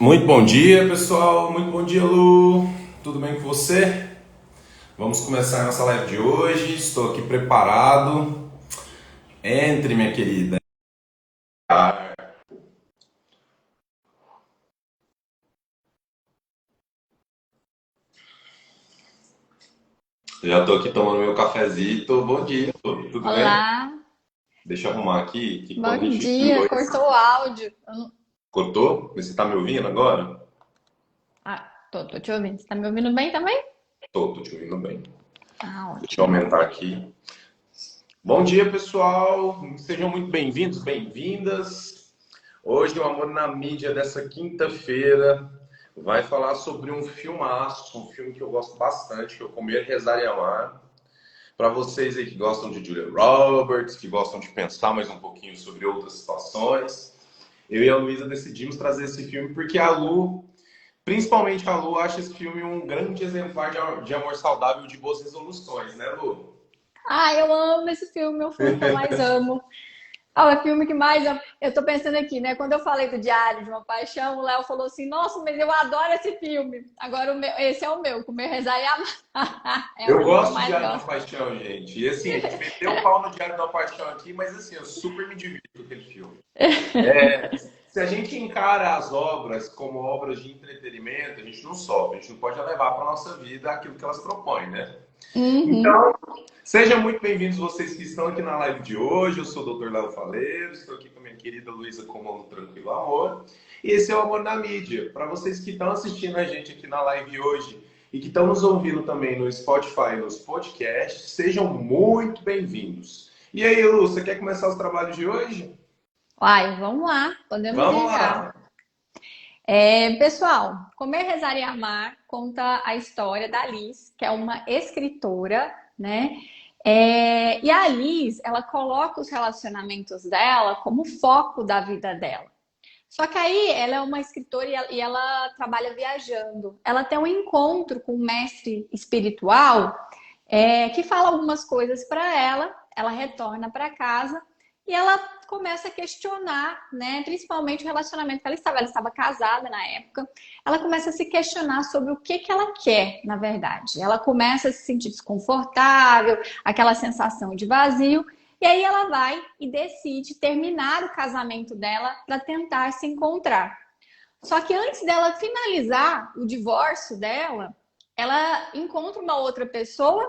Muito bom dia, pessoal. Muito bom dia, Lu. Tudo bem com você? Vamos começar a nossa live de hoje. Estou aqui preparado. Entre, minha querida. Já estou aqui tomando meu cafezito. Bom dia, Lu. Tudo bem? Olá, Deixa eu arrumar aqui, que quando a bom gente dia. dois... Cortou o áudio. Cortou? Você está me ouvindo agora? Tô te ouvindo. Você tá me ouvindo bem também? Tô te ouvindo bem. Ah, Deixa eu ótimo. aumentar aqui. Bom dia, pessoal. Sejam muito bem-vindos, bem-vindas. Hoje, o Amor na Mídia dessa quinta-feira vai falar sobre um filmaço, um filme que eu gosto bastante, que é o Comer, Rezar e Amar. Para vocês aí que gostam de Julia Roberts, que gostam de pensar mais um pouquinho sobre outras situações, eu e a Luísa decidimos trazer esse filme porque a Lu, principalmente a Lu, acha esse filme um grande exemplar de amor saudável e de boas resoluções, né, Lu? Eu amo esse filme, é o filme que eu mais amo. É o filme que mais amo. Eu tô pensando aqui, né? Quando eu falei do Diário de uma Paixão, o Léo falou assim: Nossa, mas eu adoro esse filme. Agora, esse é o meu, Comer, Rezar e Amar. É o Eu filme que eu gosto de mais Diário de uma gosto. Paixão, gente. E assim, a gente meteu o pau no Diário de uma Paixão aqui, mas assim, eu super me divirto com aquele filme. Se a gente encara as obras como obras de entretenimento, a gente não sofre, a gente não pode levar para a nossa vida aquilo que elas propõem, né? Uhum. Então, sejam muito bem-vindos vocês que estão aqui na live de hoje. Eu sou o Dr. Léo Faleiro, estou aqui com a minha querida Luísa Comolo Tranquilo Amor. E esse é o Amor na Mídia. Para vocês que estão assistindo a gente aqui na live hoje e que estão nos ouvindo também no Spotify e nos podcasts, sejam muito bem-vindos. E aí, Lu, você quer começar os trabalhos de hoje? Vamos lá, podemos Vamos ir já. lá! Pessoal, Comer, Rezar e Amar conta a história da Liz, que é uma escritora, né? E a Liz, ela coloca os relacionamentos dela como foco da vida dela. Só que aí ela é uma escritora e ela trabalha viajando. Ela tem um encontro com um mestre espiritual que fala algumas coisas para ela. Ela retorna para casa e ela começa a questionar, né? Principalmente o relacionamento que ela estava. Ela estava casada na época. Ela começa a se questionar sobre o que ela quer, na verdade. Ela começa a se sentir desconfortável, aquela sensação de vazio. E aí ela vai e decide terminar o casamento dela para tentar se encontrar. Só que antes dela finalizar o divórcio dela, ela encontra uma outra pessoa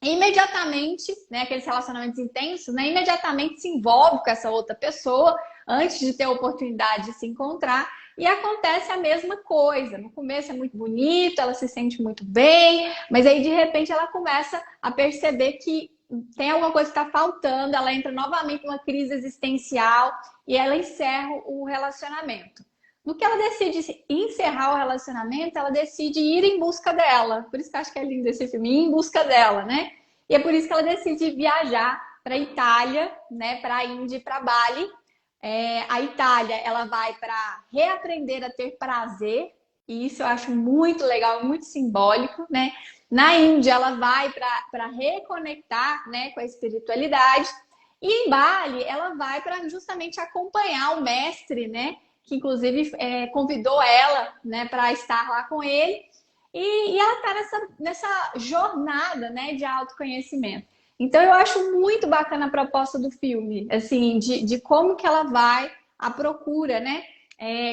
e imediatamente, né, aqueles relacionamentos intensos, né, imediatamente se envolve com essa outra pessoa antes de ter a oportunidade de se encontrar. E acontece a mesma coisa. No começo é muito bonito, ela se sente muito bem, mas aí de repente ela começa a perceber que tem alguma coisa que está faltando, ela entra novamente numa crise existencial e ela encerra o relacionamento. No que ela decide encerrar o relacionamento, ela decide ir em busca dela. Por isso que eu acho que é lindo esse filme, ir em busca dela, né? E é por isso que ela decide viajar para a Itália, né? Para a Índia e para Bali. A Itália, ela vai para reaprender a ter prazer, e isso eu acho muito legal, muito simbólico, né? Na Índia, ela vai para reconectar, né, com a espiritualidade. E em Bali, ela vai para justamente acompanhar o mestre, né? Que inclusive convidou ela, né, para estar lá com ele. E ela está nessa jornada, né, de autoconhecimento. Então eu acho muito bacana a proposta do filme, assim, de como que ela vai à procura, né,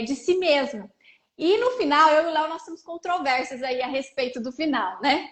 de si mesma. E no final, eu e o Léo, nós temos controvérsias aí a respeito do final, né?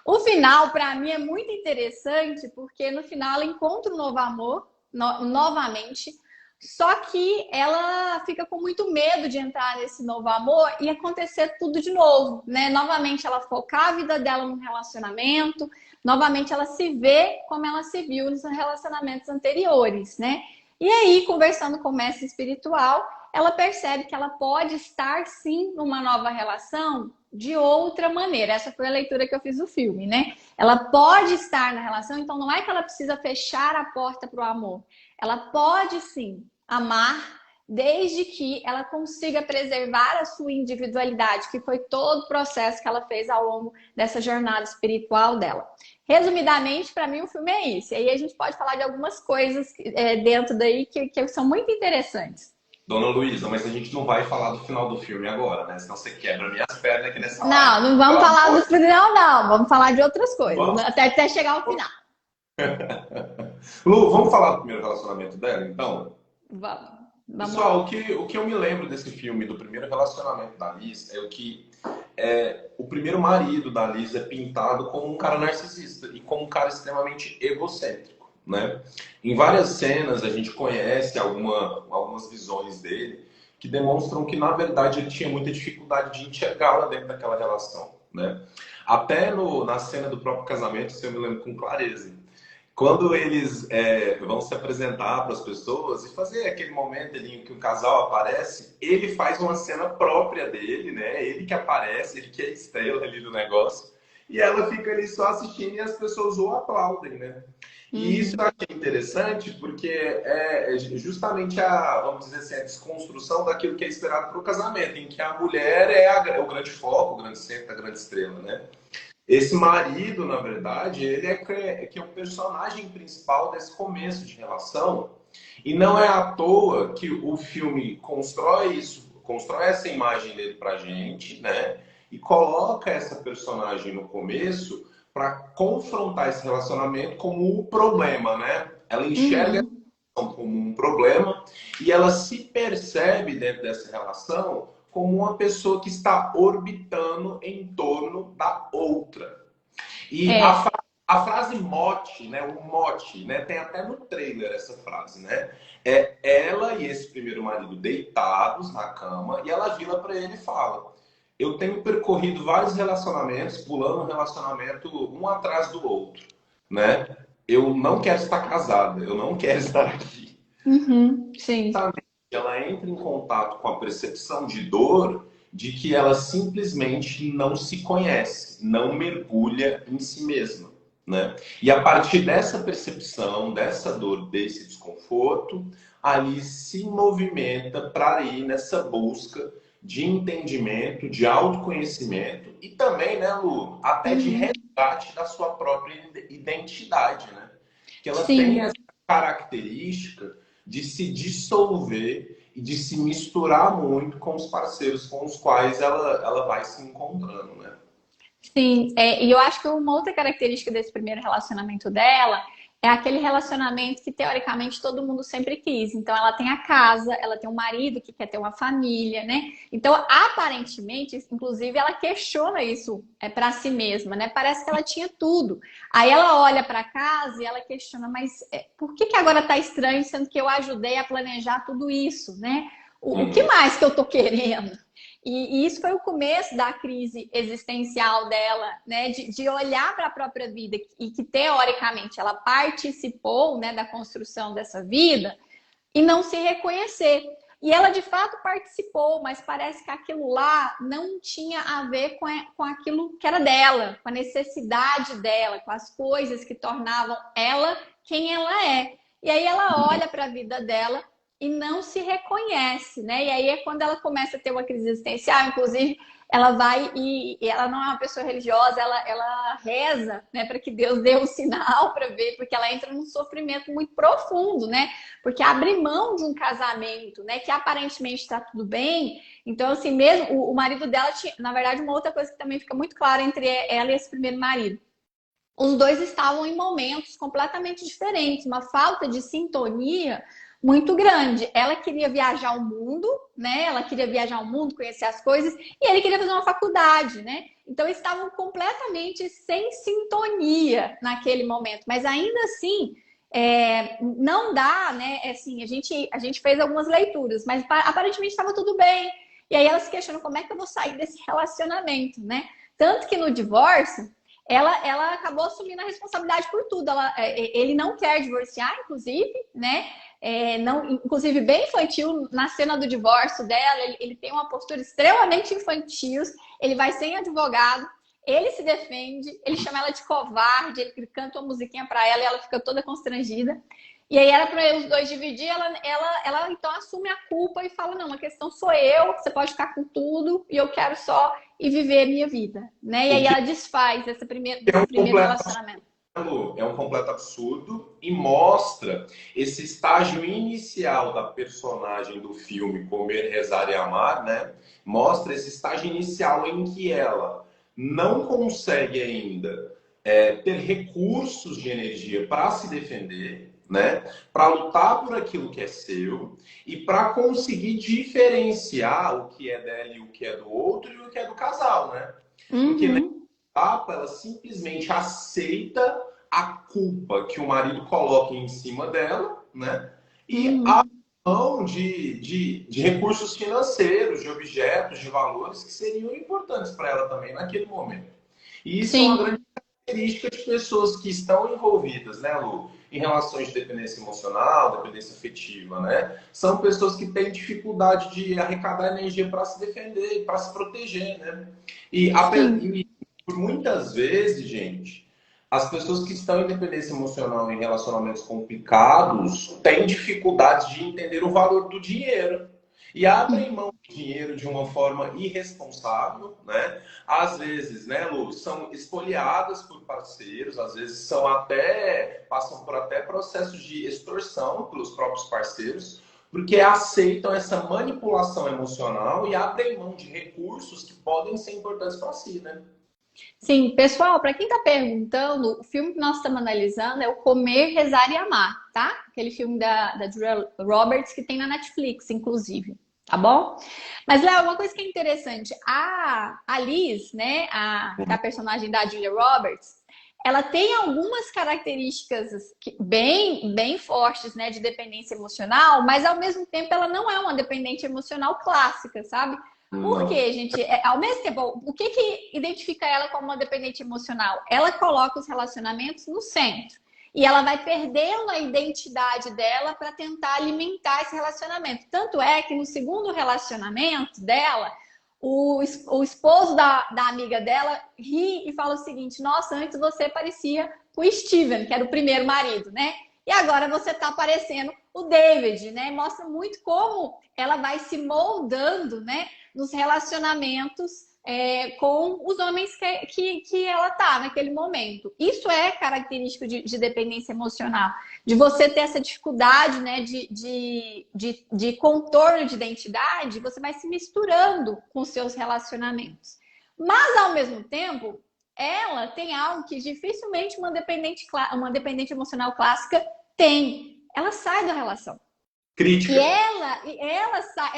O final, para mim, é muito interessante, porque no final ela encontra um novo amor, novamente, só que ela fica com muito medo de entrar nesse novo amor e acontecer tudo de novo, né? Novamente ela focar a vida dela no relacionamento, novamente ela se vê como ela se viu nos relacionamentos anteriores, né? E aí, conversando com o mestre espiritual, ela percebe que ela pode estar sim numa nova relação de outra maneira. Essa foi a leitura que eu fiz do filme, né? Ela pode estar na relação, então não é que ela precisa fechar a porta para o amor. Ela pode sim amar, desde que ela consiga preservar a sua individualidade, que foi todo o processo que ela fez ao longo dessa jornada espiritual dela. Resumidamente, para mim, o filme é isso. E aí a gente pode falar de algumas coisas dentro daí que são muito interessantes. Dona Luísa, mas a gente não vai falar do final do filme agora, né? Senão você quebra minhas pernas aqui nessa live. Não, não vamos Pelo falar do amor de final, não. Vamos falar de outras coisas, Deus. até chegar ao final. Lu, vamos falar do primeiro relacionamento dela, então? Vamos, vamos lá. Pessoal, o que eu me lembro desse filme, do primeiro relacionamento da Liz, é o que o primeiro marido da Liz é pintado como um cara narcisista e como um cara extremamente egocêntrico, né? Em várias cenas a gente conhece algumas visões dele que demonstram que, na verdade, ele tinha muita dificuldade de enxergá-la dentro daquela relação, né? Até na cena do próprio casamento, isso eu me lembro com clareza. Quando eles vão se apresentar para as pessoas e fazer aquele momento ali em que o casal aparece, ele faz uma cena própria dele, né? Ele que aparece, ele que é a estrela ali do negócio. E ela fica ali só assistindo e as pessoas o aplaudem, né? E isso eu achei interessante porque é justamente vamos dizer assim, a desconstrução daquilo que é esperado para o casamento, em que a mulher é o grande foco, o grande centro, a grande estrela, né? Esse marido, na verdade, ele que é o personagem principal desse começo de relação. E não é à toa que o filme constrói isso, constrói essa imagem dele pra gente, né? E coloca essa personagem no começo para confrontar esse relacionamento como um problema, né? Ela enxerga Uhum. como um problema e ela se percebe dentro dessa relação como uma pessoa que está orbitando em torno da outra. E É, a frase mote, né, o mote, né, tem até no trailer essa frase, né? É ela e esse primeiro marido deitados na cama e ela vira para ele e fala: eu tenho percorrido vários relacionamentos, pulando um relacionamento um atrás do outro, né? Eu não quero estar casada, eu não quero estar aqui. uhum, sim. Ela entra em contato com a percepção de dor de que ela simplesmente não se conhece, não mergulha em si mesma, né? E a partir dessa percepção, dessa dor, desse desconforto, ali se movimenta para ir nessa busca de entendimento, de autoconhecimento e também, né, Lu, até de Uhum, resgate da sua própria identidade, né? Que ela tem sim. essa característica de se dissolver e de se misturar muito com os parceiros com os quais ela vai se encontrando, né? Sim, e eu acho que uma outra característica desse primeiro relacionamento dela é aquele relacionamento que teoricamente todo mundo sempre quis. Então ela tem a casa, ela tem um marido que quer ter uma família, né? Então aparentemente, inclusive ela questiona isso para si mesma, né? Parece que ela tinha tudo. Aí ela olha para casa e ela questiona, mas por que que agora tá estranho, sendo que eu ajudei a planejar tudo isso, né? O que Uhum. mais que eu tô querendo? E isso foi o começo da crise existencial dela, né? De olhar para a própria vida e que, teoricamente, ela participou, né, da construção dessa vida e não se reconhecer. E ela, de fato, participou, mas parece que aquilo lá não tinha a ver com aquilo que era dela, com a necessidade dela, com as coisas que tornavam ela quem ela é. E aí ela olha para a vida dela e não se reconhece, né? E aí é quando ela começa a ter uma crise existencial, inclusive ela vai e ela não é uma pessoa religiosa, ela reza, né, para que Deus dê um sinal para ver, porque ela entra num sofrimento muito profundo, né? Porque abrir mão de um casamento, né, que aparentemente está tudo bem. Então, assim, mesmo o marido dela tinha, na verdade, uma outra coisa que também fica muito clara entre ela e esse primeiro marido. Os dois estavam em momentos completamente diferentes, uma falta de sintonia muito grande. Ela queria viajar o mundo, né? Ela queria viajar o mundo, conhecer as coisas, e ele queria fazer uma faculdade, né? Então estavam completamente sem sintonia naquele momento. Mas ainda assim, não dá, né? Assim, a gente fez algumas leituras, mas aparentemente estava tudo bem. E aí ela se questionou como é que eu vou sair desse relacionamento, né? Tanto que no divórcio ela acabou assumindo a responsabilidade por tudo. Ele não quer divorciar, inclusive, né? Não, inclusive, bem infantil na cena do divórcio dela. Ele tem uma postura extremamente infantil. Ele vai sem advogado. Ele se defende. Ele chama ela de covarde. Ele canta uma musiquinha para ela e ela fica toda constrangida. E aí era para os dois dividir. Ela então assume a culpa e fala: não, a questão sou eu. Você pode ficar com tudo e eu quero só e viver a minha vida, né? E O aí que ela desfaz é desse um primeiro completo relacionamento. é um completo absurdo e mostra esse estágio inicial da personagem do filme Comer, Rezar e Amar, né? Mostra esse estágio inicial em que ela não consegue ainda ter recursos de energia para se defender, né? Para lutar por aquilo que é seu e para conseguir diferenciar o que é dela e o que é do outro e o que é do casal, né? Porque etapa, ela simplesmente aceita a culpa que o marido coloca em cima dela, né? E a mão de recursos financeiros, de objetos, de valores que seriam importantes para ela também naquele momento. E isso é uma grande característica de pessoas que estão envolvidas, né, Lu? Em relações de dependência emocional, dependência afetiva, né? São pessoas que têm dificuldade de arrecadar energia para se defender, para se proteger, né? E por muitas vezes, gente, as pessoas que estão em dependência emocional em relacionamentos complicados têm dificuldade de entender o valor do dinheiro e abrem mão do dinheiro de uma forma irresponsável, né? Às vezes, né, Lu, são espoliadas por parceiros, às vezes passam por até processos de extorsão pelos próprios parceiros, porque aceitam essa manipulação emocional e abrem mão de recursos que podem ser importantes para si, né? Sim, pessoal, para quem está perguntando, o filme que nós estamos analisando é o Comer, Rezar e Amar, tá? Aquele filme da Julia Roberts que tem na Netflix, inclusive, tá bom? Mas, Léo, uma coisa que é interessante, a Liz, né, a personagem da Julia Roberts, ela tem algumas características bem fortes, né, de dependência emocional, mas ao mesmo tempo ela não é uma dependente emocional clássica, sabe? Por quê, gente? Ao mesmo tempo, o que identifica ela como uma dependente emocional? Ela coloca os relacionamentos no centro. E ela vai perdendo a identidade dela para tentar alimentar esse relacionamento. Tanto é que no segundo relacionamento dela, o esposo da amiga dela ri e fala o seguinte: nossa, antes você parecia com o Steven, que era o primeiro marido, né? E agora você tá parecendo o David, né? Mostra muito como ela vai se moldando, né, nos relacionamentos com os homens que ela tá naquele momento. Isso é característico de dependência emocional, de você ter essa dificuldade, né, de contorno de identidade, você vai se misturando com seus relacionamentos. Mas, ao mesmo tempo, ela tem algo que dificilmente uma dependente emocional clássica tem. Ela sai da relação. Crítica. E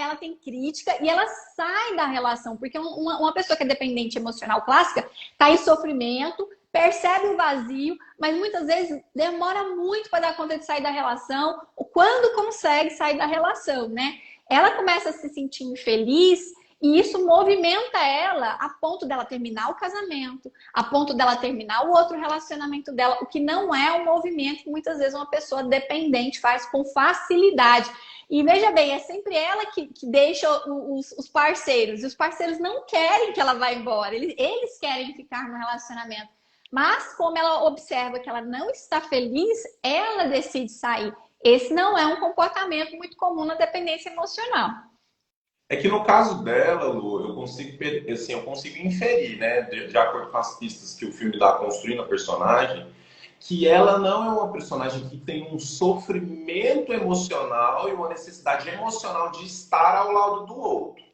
ela tem crítica e ela sai da relação, porque uma pessoa que é dependente emocional clássica está em sofrimento, percebe o vazio, mas muitas vezes demora muito para dar conta de sair da relação, ou quando consegue sair da relação, né? Ela começa a se sentir infeliz e isso movimenta ela a ponto dela terminar o casamento, a ponto dela terminar o outro relacionamento dela, o que não é um movimento que muitas vezes uma pessoa dependente faz com facilidade. E veja bem, é sempre ela que deixa os parceiros, e os parceiros não querem que ela vá embora, eles querem ficar no relacionamento. Mas como ela observa que ela não está feliz, ela decide sair. Esse não é um comportamento muito comum na dependência emocional. É que no caso dela, Lu, eu consigo inferir, né, de acordo com as pistas que o filme dá construindo a personagem, que ela não é uma personagem que tem um sofrimento emocional e uma necessidade emocional de estar ao lado do outro.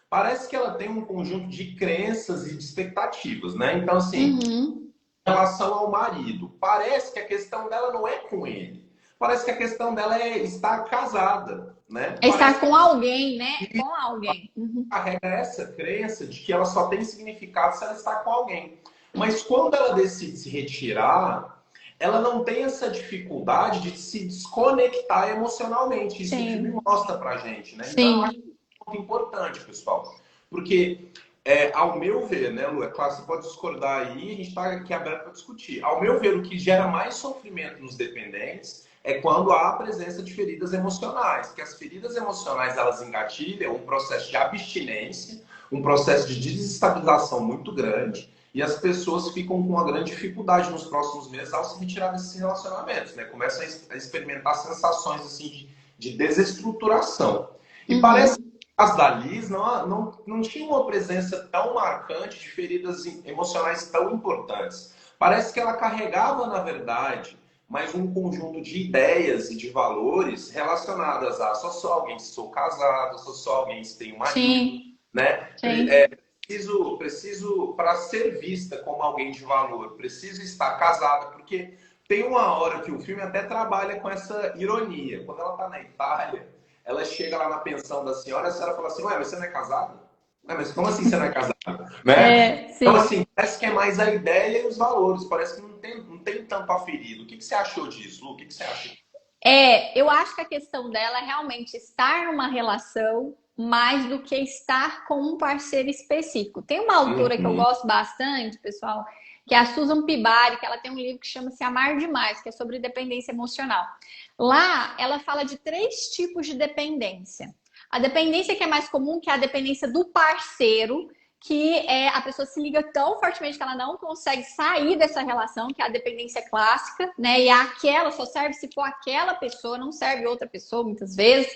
Parece que ela tem um conjunto de crenças e de expectativas, né? Então, assim, em relação ao marido, parece que a questão dela não é com ele. Parece que a questão dela é estar casada, né? É estar com alguém, né? Com alguém. Carrega essa crença de que ela só tem significado se ela está com alguém. Mas quando ela decide se retirar, ela não tem essa dificuldade de se desconectar emocionalmente. Isso que o filme mostra pra gente, né? Então, eu acho que é muito importante, pessoal. Porque, ao meu ver, né, Lu? É claro, você pode discordar aí, a gente está aqui aberto para discutir. Ao meu ver, o que gera mais sofrimento nos dependentes é quando há a presença de feridas emocionais. Porque as feridas emocionais, elas engatilham um processo de abstinência, um processo de desestabilização muito grande, e as pessoas ficam com uma grande dificuldade nos próximos meses ao se retirar desses relacionamentos, né? Começam a experimentar sensações assim, de desestruturação. E parece que as da Liz não tinha uma presença tão marcante de feridas emocionais tão importantes. parece que ela carregava, na verdade, mais um conjunto de ideias e de valores relacionadas a sou alguém se sou casado, sou alguém se tenho marido, Sim, né? sim. Preciso para ser vista como alguém de valor, preciso estar casada, porque tem uma hora que o filme até trabalha com essa ironia. Quando ela está na Itália, ela chega lá na pensão da senhora, a senhora fala assim, ué, mas você não é casada? Ué, mas como assim você não é casada? Né? É, Então, sim. assim, parece que é mais a ideia e os valores, parece que não tem tanto aferido. O que você achou disso, Lu? O que você acha? Eu acho que a questão dela é realmente estar numa relação mais do que estar com um parceiro específico. Tem uma autora que eu Uhum. gosto bastante, pessoal, que é a Susan Pibari, que ela tem um livro que chama-se Amar Demais, que é sobre dependência emocional. Lá, ela fala de 3 tipos de dependência. A dependência que é mais comum, que é a dependência do parceiro, que é a pessoa se liga tão fortemente que ela não consegue sair dessa relação, que é a dependência clássica, né? E aquela só serve se for aquela pessoa, não serve outra pessoa, muitas vezes,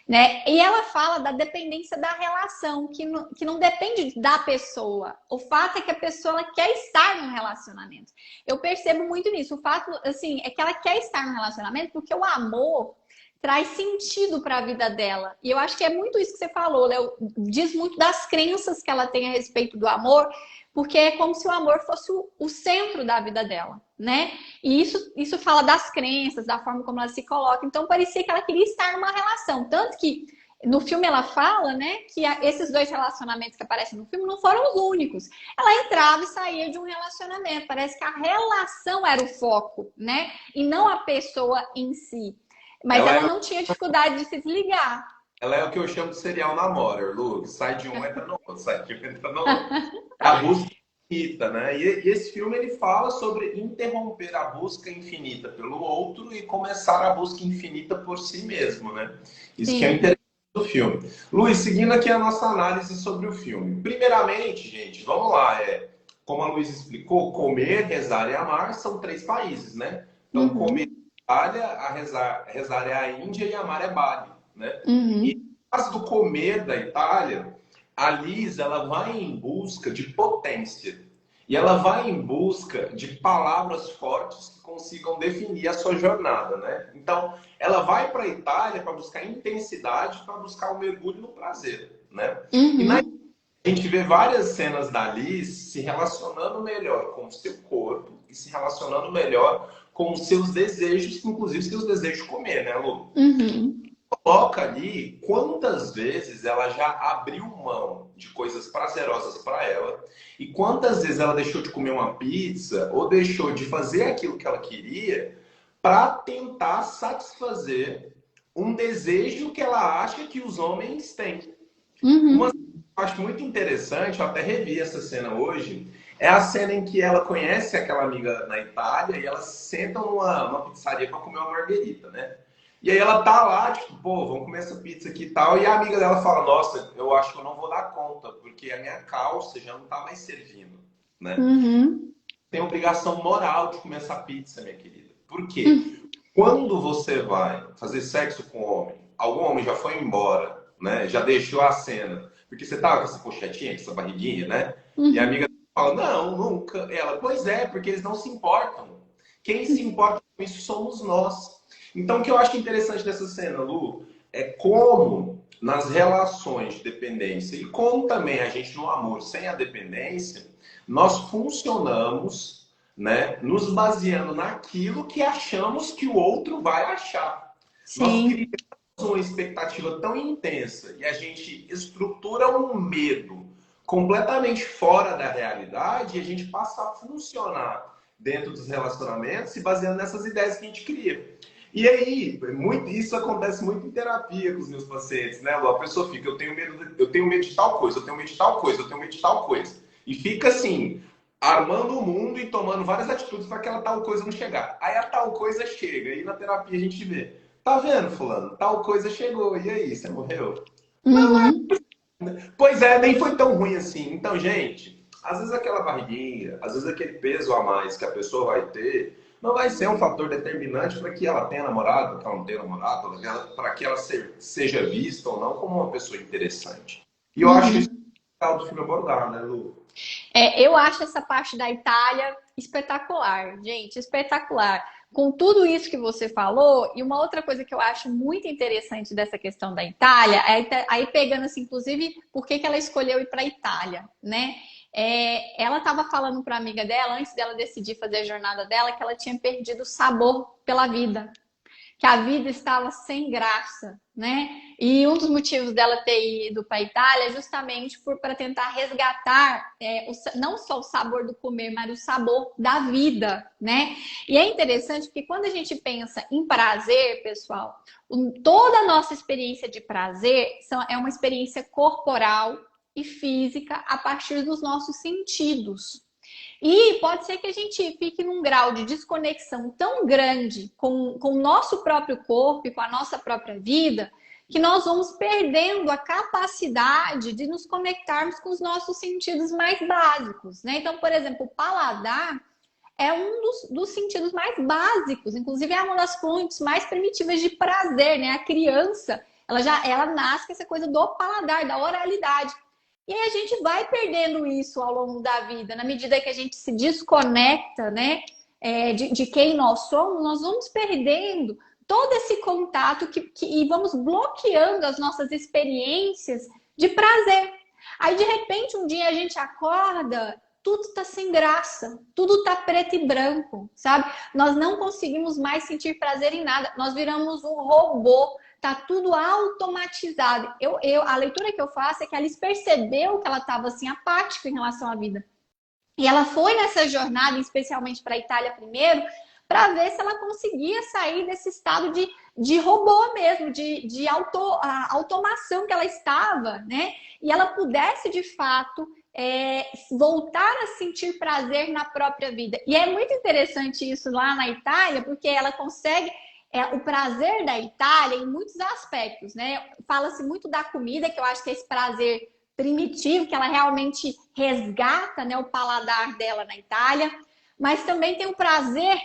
né? E ela fala da dependência da relação, que não depende da pessoa. O fato é que a pessoa ela quer estar num relacionamento. Eu percebo muito nisso. O fato, assim, é que ela quer estar num relacionamento porque o amor traz sentido para a vida dela. E eu acho que é muito isso que você falou, Léo. Diz muito das crenças que ela tem a respeito do amor, porque é como se o amor fosse o centro da vida dela, né? E isso fala das crenças, da forma como ela se coloca. Então parecia que ela queria estar numa relação. Tanto que no filme ela fala, né, que esses 2 relacionamentos que aparecem no filme não foram os únicos. Ela entrava e saía de um relacionamento. Parece que a relação era o foco, né? E não a pessoa em si. Mas Ela ela é, não tinha dificuldade de se desligar. ela é o que eu chamo de serial namorer, Lu. Sai de um, entra no outro, sai de um, entra no outro. É a busca infinita, né? E esse filme ele fala sobre interromper a busca infinita pelo outro e começar a busca infinita por si mesmo, né? Isso que é Sim. interessante do filme. Luiz, seguindo aqui a nossa análise sobre o filme. Primeiramente, gente, vamos lá. Como a Luiz explicou, comer, rezar e amar são 3 países, né? Então, comer Uhum. é a Itália, rezar é a Índia e amar é Bali, né? E Uhum. no caso do comer da Itália, a Liz ela vai em busca de potência. E ela vai em busca de palavras fortes que consigam definir a sua jornada, né? Então, ela vai para a Itália para buscar intensidade, para buscar o mergulho no prazer, né? E na Uhum. a gente vê várias cenas da Liz se relacionando melhor com o seu corpo e se relacionando melhor com os seus desejos, inclusive seus desejos de comer, né, Lu? Uhum. Coloca ali quantas vezes ela já abriu mão de coisas prazerosas para ela e quantas vezes ela deixou de comer uma pizza ou deixou de fazer aquilo que ela queria para tentar satisfazer um desejo que ela acha que os homens têm. Uma Uhum. cena que eu acho muito interessante, eu até revi essa cena hoje, é a cena em que ela conhece aquela amiga na Itália e elas sentam numa pizzaria para comer uma marguerita, né? E aí ela tá lá, tipo, pô, vamos comer essa pizza aqui e tal. E a amiga dela fala, nossa, eu acho que eu não vou dar conta, porque a minha calça já não tá mais servindo, né? Uhum. Tem obrigação moral de comer essa pizza, minha querida. Por quê? Uhum. Quando você vai fazer sexo com um homem, algum homem já foi embora, né? Já deixou a cena. Porque você tava com essa pochetinha, com essa barriguinha, né? E a Uhum. amiga fala, não, nunca. Ela, pois é, porque eles não se importam. Quem se importa com isso somos nós. Então, o que eu acho interessante dessa cena, Lu, é como nas relações de dependência e como também a gente no amor sem a dependência, nós funcionamos, né, nos baseando naquilo que achamos que o outro vai achar. Nós criamos Sim. uma expectativa tão intensa e a gente estrutura um medo completamente fora da realidade e a gente passa a funcionar dentro dos relacionamentos se baseando nessas ideias que a gente cria. E aí, isso acontece muito em terapia com os meus pacientes, né? A pessoa fica, eu tenho medo de tal coisa, eu tenho medo de tal coisa, eu tenho medo de tal coisa. E fica assim, armando o mundo e tomando várias atitudes para aquela tal coisa não chegar. Aí a tal coisa chega, e na terapia a gente vê. Tá vendo, fulano? Tal coisa chegou, e aí, você morreu? Uhum. Pois é, nem foi tão ruim assim. Então, gente, às vezes aquela barriguinha, às vezes aquele peso a mais que a pessoa vai ter, não vai ser um fator determinante para que ela tenha namorado, para que ela não tenha namorado, para que ela seja vista ou não como uma pessoa interessante. E eu acho isso Uhum. legal do filme abordar, né, Lu? Eu acho essa parte da Itália espetacular, gente, espetacular. Com tudo isso que você falou, e uma outra coisa que eu acho muito interessante dessa questão da Itália, aí pegando assim, inclusive, por que que ela escolheu ir para a Itália, né? Ela estava falando para a amiga dela, antes dela decidir fazer a jornada dela, que ela tinha perdido o sabor pela vida, que a vida estava sem graça, né? E um dos motivos dela ter ido para a Itália é justamente para tentar resgatar não só o sabor do comer, mas o sabor da vida, né? E é interessante porque quando a gente pensa em prazer, pessoal, toda a nossa experiência de prazer é uma experiência corporal e física a partir dos nossos sentidos. E pode ser que a gente fique num grau de desconexão tão grande com o nosso próprio corpo e com a nossa própria vida, que nós vamos perdendo a capacidade de nos conectarmos com os nossos sentidos mais básicos, né? Então, por exemplo, o paladar é um dos sentidos mais básicos, inclusive é uma das fontes mais primitivas de prazer, né? A criança, ela nasce com essa coisa do paladar, da oralidade. E aí a gente vai perdendo isso ao longo da vida, na medida que a gente se desconecta, né, de quem nós somos, nós vamos perdendo todo esse contato e vamos bloqueando as nossas experiências de prazer. Aí, de repente, um dia a gente acorda, tudo tá sem graça, tudo tá preto e branco, sabe? Nós não conseguimos mais sentir prazer em nada, nós viramos um robô. Tá tudo automatizado. A leitura que eu faço é que a Alice percebeu que ela estava assim, apática em relação à vida. E ela foi nessa jornada, especialmente para a Itália primeiro, para ver se ela conseguia sair desse estado de robô mesmo, de automação que ela estava, né? E ela pudesse, de fato, voltar a sentir prazer na própria vida. E é muito interessante isso lá na Itália, porque ela consegue o prazer da Itália em muitos aspectos, né? Fala-se muito da comida, que eu acho que é esse prazer primitivo, que ela realmente resgata, né, o paladar dela na Itália, mas também tem o prazer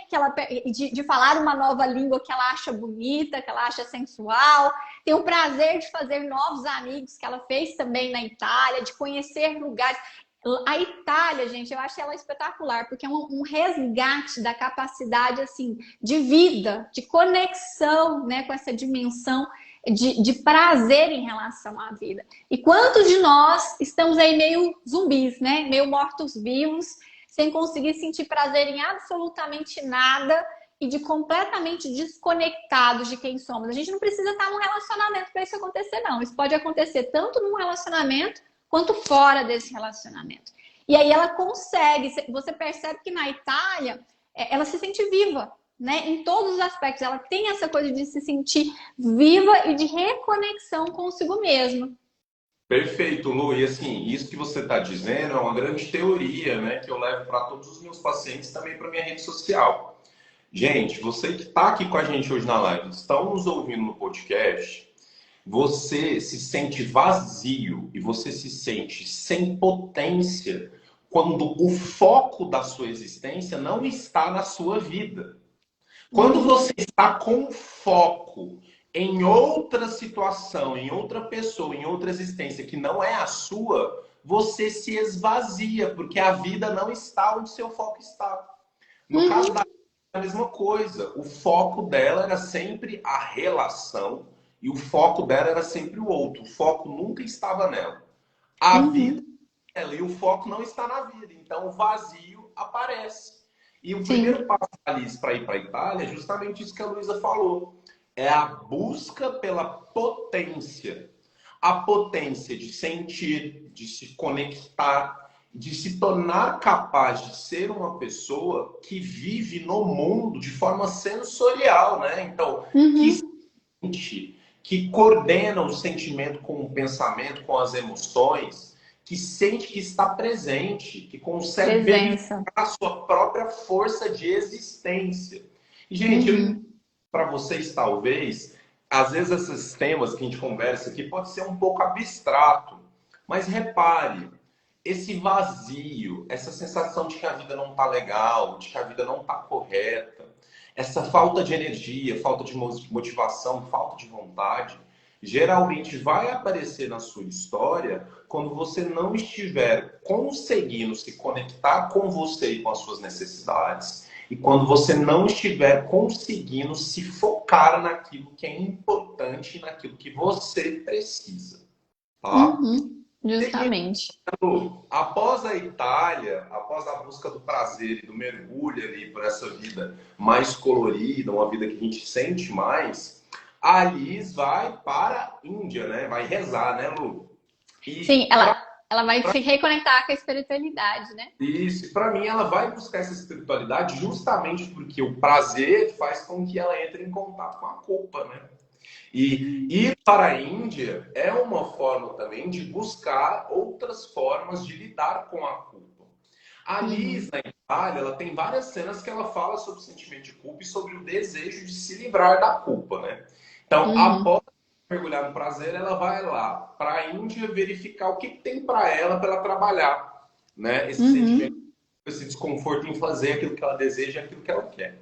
de falar uma nova língua que ela acha bonita, que ela acha sensual, tem o prazer de fazer novos amigos, que ela fez também na Itália, de conhecer lugares. A Itália, gente, eu acho ela espetacular, porque é um resgate da capacidade, assim, de vida, de conexão, né, com essa dimensão de prazer em relação à vida. E quantos de nós estamos aí meio zumbis, né, meio mortos-vivos, sem conseguir sentir prazer em absolutamente nada e de completamente desconectados de quem somos. A gente não precisa estar num relacionamento para isso acontecer, não. Isso pode acontecer tanto num relacionamento quanto fora desse relacionamento. E aí ela consegue, você percebe que na Itália, ela se sente viva, né? Em todos os aspectos. Ela tem essa coisa de se sentir viva e de reconexão consigo mesma. Perfeito, Lu. E assim, isso que você está dizendo é uma grande teoria, né? Que eu levo para todos os meus pacientes também para minha rede social. Gente, você que está aqui com a gente hoje na live, estão nos ouvindo no podcast, você se sente vazio e você se sente sem potência quando o foco da sua existência não está na sua vida. Quando você está com foco em outra situação, em outra pessoa, em outra existência que não é a sua, você se esvazia, porque a vida não está onde seu foco está. No caso da a mesma coisa. O foco dela era sempre a relação e o foco dela era sempre o outro. O foco nunca estava nela. A vida é ela e o foco não está na vida. Então o vazio aparece. E o primeiro passo da Alice para ir para a Itália é justamente isso que a Luísa falou. É a busca pela potência. A potência de sentir, de se conectar, de se tornar capaz de ser uma pessoa que vive no mundo de forma sensorial, né? Então, que sente, que coordena o sentimento com o pensamento, com as emoções, que sente que está presente, que consegue verificar a sua própria força de existência. E, gente, para vocês, talvez, às vezes esses temas que a gente conversa aqui pode ser um pouco abstrato, mas repare, esse vazio, essa sensação de que a vida não está legal, de que a vida não está correta, essa falta de energia, falta de motivação, falta de vontade, geralmente vai aparecer na sua história quando você não estiver conseguindo se conectar com você e com as suas necessidades, e quando você não estiver conseguindo se focar naquilo que é importante, naquilo que você precisa, tá? Uhum, justamente. Após a Itália, após a busca do prazer e do mergulho ali por essa vida mais colorida, uma vida que a gente sente mais, a Liz vai para a Índia, né? Vai rezar, né, Lu? Sim, E ela vai se reconectar com a espiritualidade, né? isso, para mim, ela vai buscar essa espiritualidade justamente porque o prazer faz com que ela entre em contato com a culpa, né? E ir para a Índia é uma forma também de buscar outras formas de lidar com a culpa. A Liz, na Itália, ela tem várias cenas que ela fala sobre o sentimento de culpa e sobre o desejo de se livrar da culpa, né? Então, após mergulhar no prazer, ela vai lá para a Índia verificar o que tem para ela trabalhar, né? Esse sentimento, esse desconforto em fazer aquilo que ela deseja, aquilo que ela quer.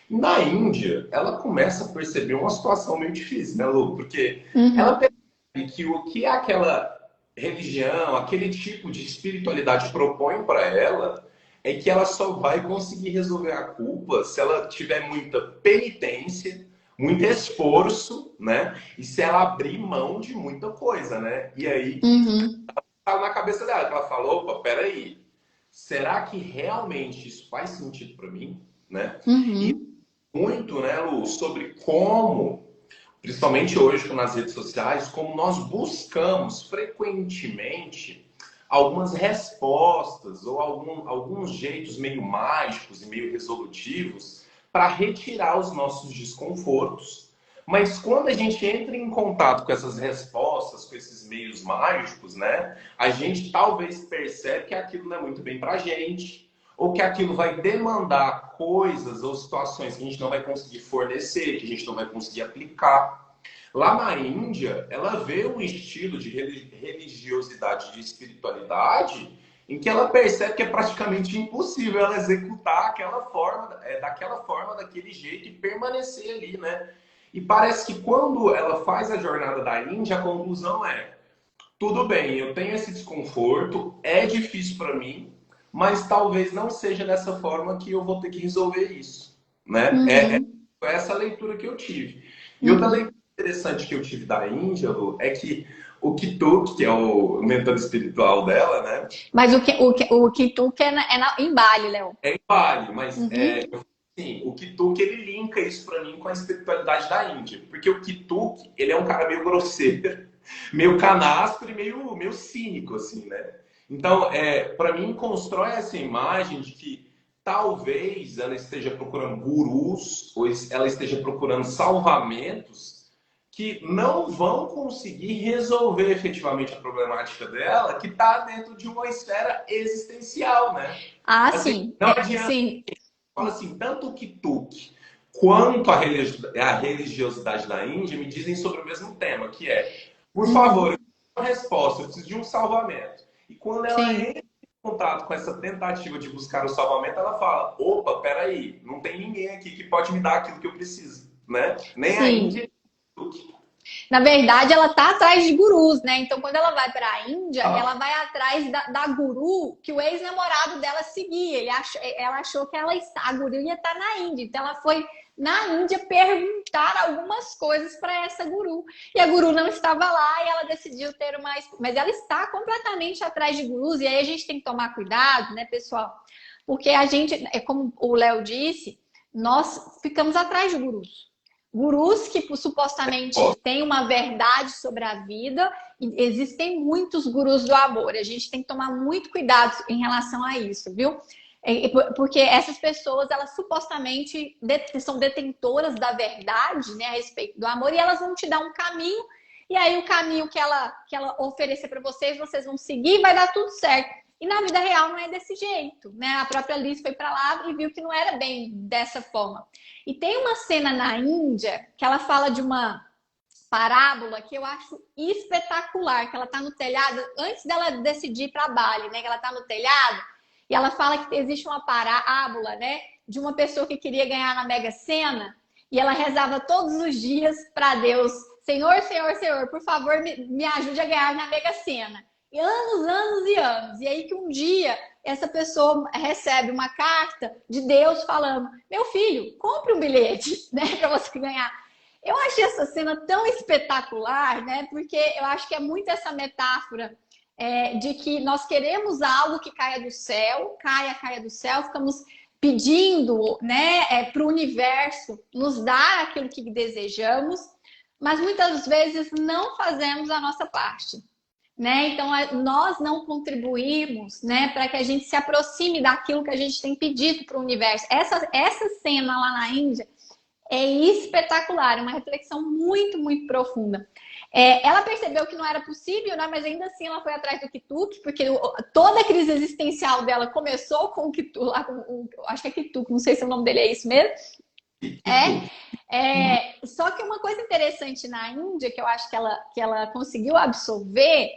Na Índia, ela começa a perceber uma situação meio difícil, né, Lu? Porque ela percebe que o que aquela religião, aquele tipo de espiritualidade propõe para ela é que ela só vai conseguir resolver a culpa se ela tiver muita penitência, muito esforço, né? E se ela abrir mão de muita coisa, né? E aí, tá na cabeça dela, que ela falou, opa, peraí, será que realmente isso faz sentido para mim, né? E muito, né, Lu, sobre como, principalmente hoje nas redes sociais, como nós buscamos frequentemente algumas respostas ou alguns jeitos meio mágicos e meio resolutivos para retirar os nossos desconfortos. Mas quando a gente entra em contato com essas respostas, com esses meios mágicos, né, a gente talvez percebe que aquilo não é muito bem para a gente, ou que aquilo vai demandar coisas ou situações que a gente não vai conseguir fornecer, que a gente não vai conseguir aplicar. Lá na Índia, ela vê um estilo de religiosidade, de espiritualidade, em que ela percebe que é praticamente impossível ela executar aquela forma, daquela forma, daquele jeito e permanecer ali, né? E parece que quando ela faz a jornada da Índia, a conclusão é: tudo bem, eu tenho esse desconforto, é difícil para mim, mas talvez não seja dessa forma que eu vou ter que resolver isso, né? É essa leitura que eu tive. E outra leitura interessante que eu tive da Índia, Lu, é que o Kituk, que é o mentor espiritual dela, né? Mas o Kituk em Bali, Léo. É em Bali, mas sim, o Kituk ele linka isso para mim com a espiritualidade da Índia, porque o Kituk ele é um cara meio grosseiro, meio canastro e meio cínico assim, né? Então, para mim constrói essa imagem de que talvez ela esteja procurando gurus ou ela esteja procurando salvamentos que não vão conseguir resolver efetivamente a problemática dela, que está dentro de uma esfera existencial, né? Ah, Assim, sim. não adianta. Sim. Fala assim, tanto o Kituk quanto a religiosidade da Índia me dizem sobre o mesmo tema, que é, por favor, eu preciso de uma resposta, eu preciso de um salvamento. E quando ela entra em contato com essa tentativa de buscar o salvamento, ela fala, opa, peraí, não tem ninguém aqui que pode me dar aquilo que eu preciso, né? Nem a Índia. Na verdade, ela tá atrás de gurus, né? Então, quando ela vai para a Índia, ela vai atrás da guru que o ex-namorado dela seguia. Ela achou que a guru ia estar na Índia. Então, ela foi na Índia perguntar algumas coisas para essa guru. E a guru não estava lá e ela decidiu ter uma... Mas ela está completamente atrás de gurus. E aí a gente tem que tomar cuidado, né, pessoal? Porque a gente, como o Léo disse, nós ficamos atrás de gurus. Gurus que supostamente têm uma verdade sobre a vida. E existem muitos gurus do amor. A gente tem que tomar muito cuidado em relação a isso, viu? Porque essas pessoas, elas supostamente são detentoras da verdade, né, a respeito do amor, e elas vão te dar um caminho, e aí o caminho que ela oferecer para vocês vão seguir e vai dar tudo certo. E na vida real não é desse jeito, né? A própria Liz foi para lá e viu que não era bem dessa forma. E tem uma cena na Índia que ela fala de uma parábola que eu acho espetacular, que ela tá no telhado, antes dela decidir para Bali, né? Que ela tá no telhado e ela fala que existe uma parábola, né? De uma pessoa que queria ganhar na Mega Sena e ela rezava todos os dias para Deus Senhor, Senhor, Senhor, por favor, me ajude a ganhar na Mega Sena. E anos, anos e anos. E aí que um dia essa pessoa recebe uma carta de Deus falando: meu filho, compre um bilhete, né, para você ganhar. Eu achei essa cena tão espetacular, né? Porque eu acho que é muito essa metáfora de que nós queremos algo que caia do céu, caia do céu, ficamos pedindo, né, para o universo nos dar aquilo que desejamos, mas muitas vezes não fazemos a nossa parte, né? Então nós não contribuímos, né, para que a gente se aproxime daquilo que a gente tem pedido para o universo. Essa cena lá na Índia é espetacular, uma reflexão muito, muito profunda. Ela percebeu que não era possível, né? Mas ainda assim ela foi atrás do Kituk, porque toda a crise existencial dela começou com o Kituk, acho que é Kituk, não sei se o nome dele é isso mesmo. Só que uma coisa interessante na Índia, que eu acho que ela conseguiu absorver,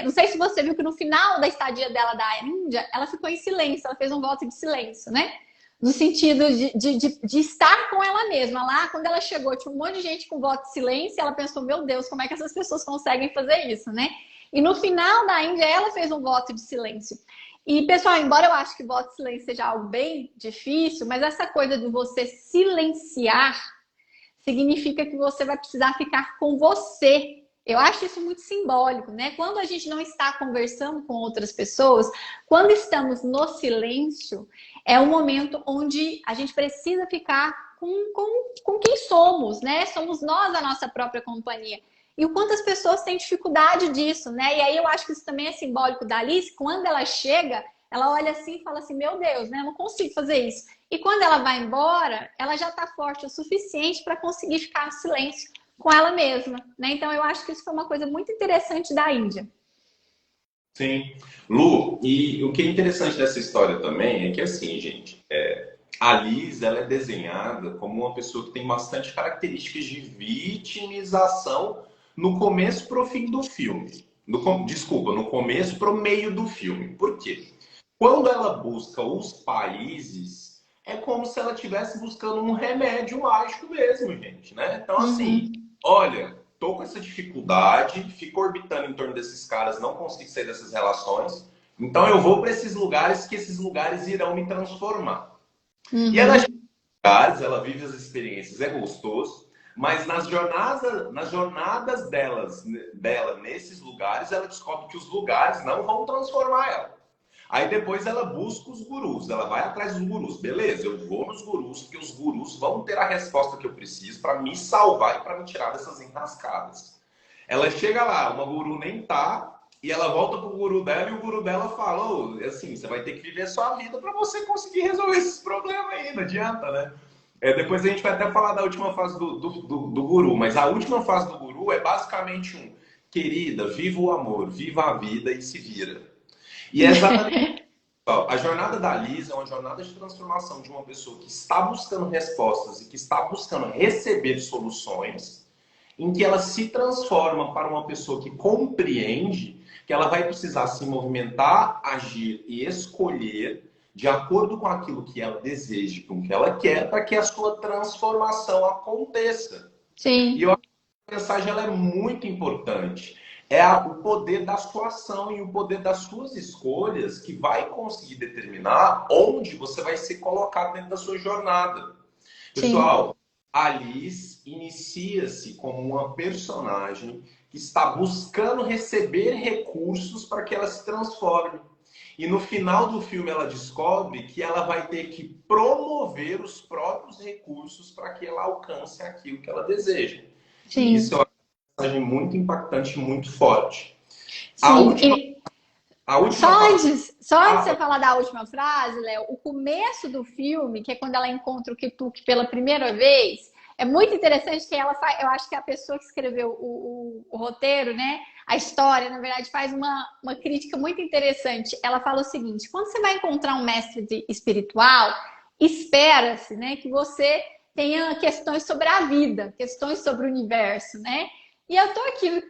não sei se você viu que no final da estadia dela da Índia, ela ficou em silêncio, ela fez um voto de silêncio, né? No sentido de estar com ela mesma. Lá, quando ela chegou, tinha um monte de gente com voto de silêncio, e ela pensou, meu Deus, como é que essas pessoas conseguem fazer isso, né? E no final da Índia, ela fez um voto de silêncio. E, pessoal, embora eu acho que voto de silêncio seja algo bem difícil, mas essa coisa de você silenciar significa que você vai precisar ficar com você. Eu acho isso muito simbólico, né? Quando a gente não está conversando com outras pessoas, quando estamos no silêncio, é um momento onde a gente precisa ficar com quem somos, né? Somos nós a nossa própria companhia. E o quanto as pessoas têm dificuldade disso, né? E aí eu acho que isso também é simbólico da Alice. Quando ela chega, ela olha assim e fala assim, meu Deus, né? Eu não consigo fazer isso. E quando ela vai embora, ela já está forte o suficiente para conseguir ficar no silêncio com ela mesma, né? Então eu acho que isso foi uma coisa muito interessante da Índia. Sim. Lu, e o que é interessante dessa história também é que, assim, gente, a Liz, ela é desenhada como uma pessoa que tem bastante características de vitimização no começo pro fim do filme. No começo pro meio do filme. Por quê? Quando ela busca os países, é como se ela estivesse buscando um remédio mágico mesmo, gente, né? Então, assim, olha, tô com essa dificuldade, fico orbitando em torno desses caras, não consigo sair dessas relações, então eu vou para esses lugares que esses lugares irão me transformar. E ela chega em lugares, ela vive as experiências, é gostoso, mas nas jornadas dela nesses lugares, ela descobre que os lugares não vão transformar ela. Aí depois ela busca os gurus, ela vai atrás dos gurus. Beleza, eu vou nos gurus, porque os gurus vão ter a resposta que eu preciso para me salvar e para me tirar dessas enrascadas. Ela chega lá, uma guru nem tá, e ela volta pro guru dela e o guru dela fala, oh, assim, você vai ter que viver a sua vida para você conseguir resolver esses problemas aí, não adianta, né? Depois a gente vai até falar da última fase do guru, mas a última fase do guru é basicamente querida, viva o amor, viva a vida e se vira. E é exatamente a jornada da Liz é uma jornada de transformação de uma pessoa que está buscando respostas e que está buscando receber soluções, em que ela se transforma para uma pessoa que compreende que ela vai precisar se movimentar, agir e escolher de acordo com aquilo que ela deseja, com o que ela quer, para que a sua transformação aconteça. Sim. E eu acho que a mensagem ela é muito importante. O poder da sua ação e o poder das suas escolhas que vai conseguir determinar onde você vai ser colocado dentro da sua jornada. Sim. Pessoal, a Alice inicia-se como uma personagem que está buscando receber recursos para que ela se transforme. E no final do filme ela descobre que ela vai ter que promover os próprios recursos para que ela alcance aquilo que ela deseja. Sim. Isso é uma mensagem muito impactante, muito forte. Sim. Só antes de você falar da última frase, Léo, o começo do filme, que é quando ela encontra o Kituk pela primeira vez, é muito interessante que ela faz, eu acho que a pessoa que escreveu o roteiro, né, a história, na verdade, faz uma crítica muito interessante. Ela fala o seguinte: quando você vai encontrar um mestre espiritual, espera-se, né, que você tenha questões sobre a vida, questões sobre o universo, né? E eu tô aqui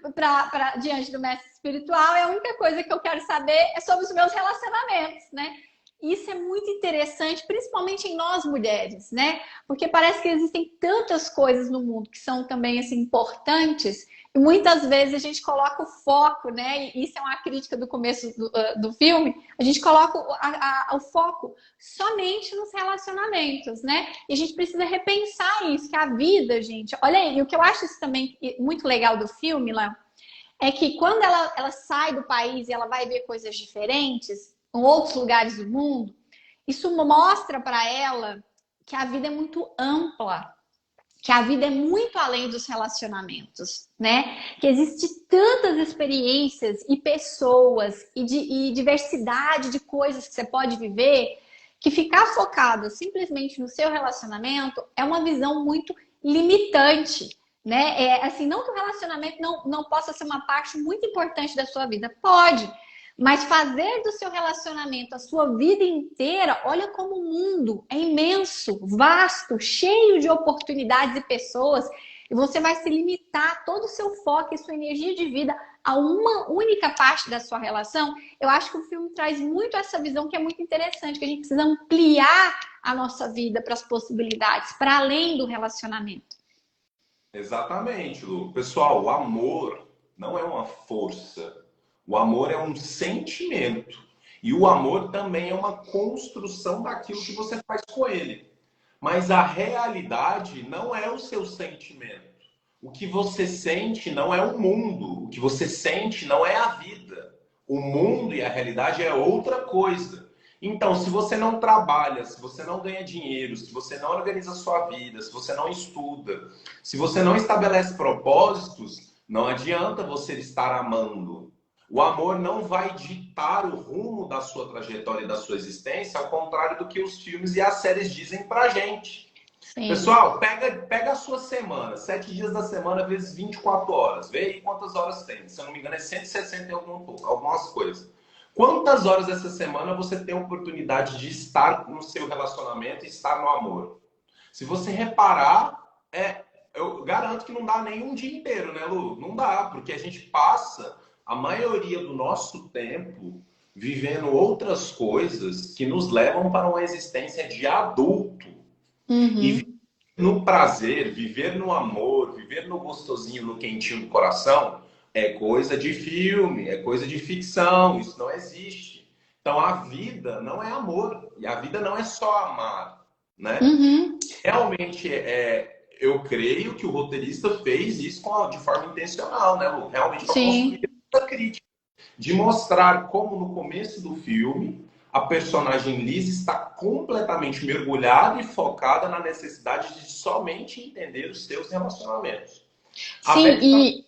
diante do mestre espiritual, e a única coisa que eu quero saber é sobre os meus relacionamentos, né? E isso é muito interessante, principalmente em nós mulheres, né? Porque parece que existem tantas coisas no mundo que são também assim importantes, e muitas vezes a gente coloca o foco, né? E isso é uma crítica do começo do filme, a gente coloca o foco somente nos relacionamentos, né? E a gente precisa repensar isso, que a vida, gente, olha aí, e o que eu acho isso também muito legal do filme, lá, é que quando ela sai do país e ela vai ver coisas diferentes, em outros lugares do mundo, isso mostra para ela que a vida é muito ampla, que a vida é muito além dos relacionamentos, né? Que existe tantas experiências e pessoas e diversidade de coisas que você pode viver, que ficar focado simplesmente no seu relacionamento é uma visão muito limitante, né? É, assim, não que o relacionamento não possa ser uma parte muito importante da sua vida, pode. Mas fazer do seu relacionamento a sua vida inteira, olha como o mundo é imenso, vasto, cheio de oportunidades e pessoas, e você vai se limitar todo o seu foco e sua energia de vida a uma única parte da sua relação. Eu acho que o filme traz muito essa visão que é muito interessante, que a gente precisa ampliar a nossa vida para as possibilidades, para além do relacionamento. Exatamente, Lu. Pessoal, o amor não é uma força. O amor é um sentimento. E o amor também é uma construção daquilo que você faz com ele. Mas a realidade não é o seu sentimento. O que você sente não é o mundo. O que você sente não é a vida. O mundo e a realidade é outra coisa. Então, se você não trabalha, se você não ganha dinheiro, se você não organiza a sua vida, se você não estuda, se você não estabelece propósitos, não adianta você estar amando. O amor não vai ditar o rumo da sua trajetória e da sua existência, ao contrário do que os filmes e as séries dizem pra gente. Sim. Pessoal, pega a sua semana, 7 dias da semana vezes 24 horas. Vê aí quantas horas tem. Se eu não me engano, é 160 e algumas coisas. Quantas horas essa semana você tem a oportunidade de estar no seu relacionamento e estar no amor? Se você reparar, eu garanto que não dá nem um dia inteiro, né, Lu? Não dá, porque a gente passa a maioria do nosso tempo vivendo outras coisas que nos levam para uma existência de adulto. E viver Uhum. no prazer, viver no amor, viver no gostosinho, no quentinho do coração, é coisa de filme, é coisa de ficção, isso não existe. Então a vida não é amor, e a vida não é só amar, né? Uhum. Realmente, eu creio que o roteirista fez isso de forma intencional, né, Lu? Realmente para construir Sim. essa crítica de mostrar como no começo do filme a personagem Liz está completamente mergulhada e focada na necessidade de somente entender os seus relacionamentos. A Sim, Beth está e.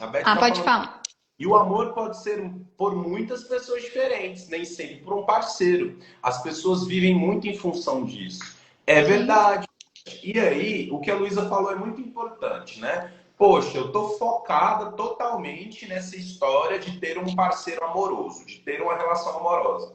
Ah, tá pode falando. falar. E o amor pode ser por muitas pessoas diferentes, nem sempre por um parceiro. As pessoas vivem muito em função disso. É Sim. verdade. E aí, o que a Luísa falou é muito importante, né? Poxa, eu tô focada totalmente nessa história de ter um parceiro amoroso, de ter uma relação amorosa.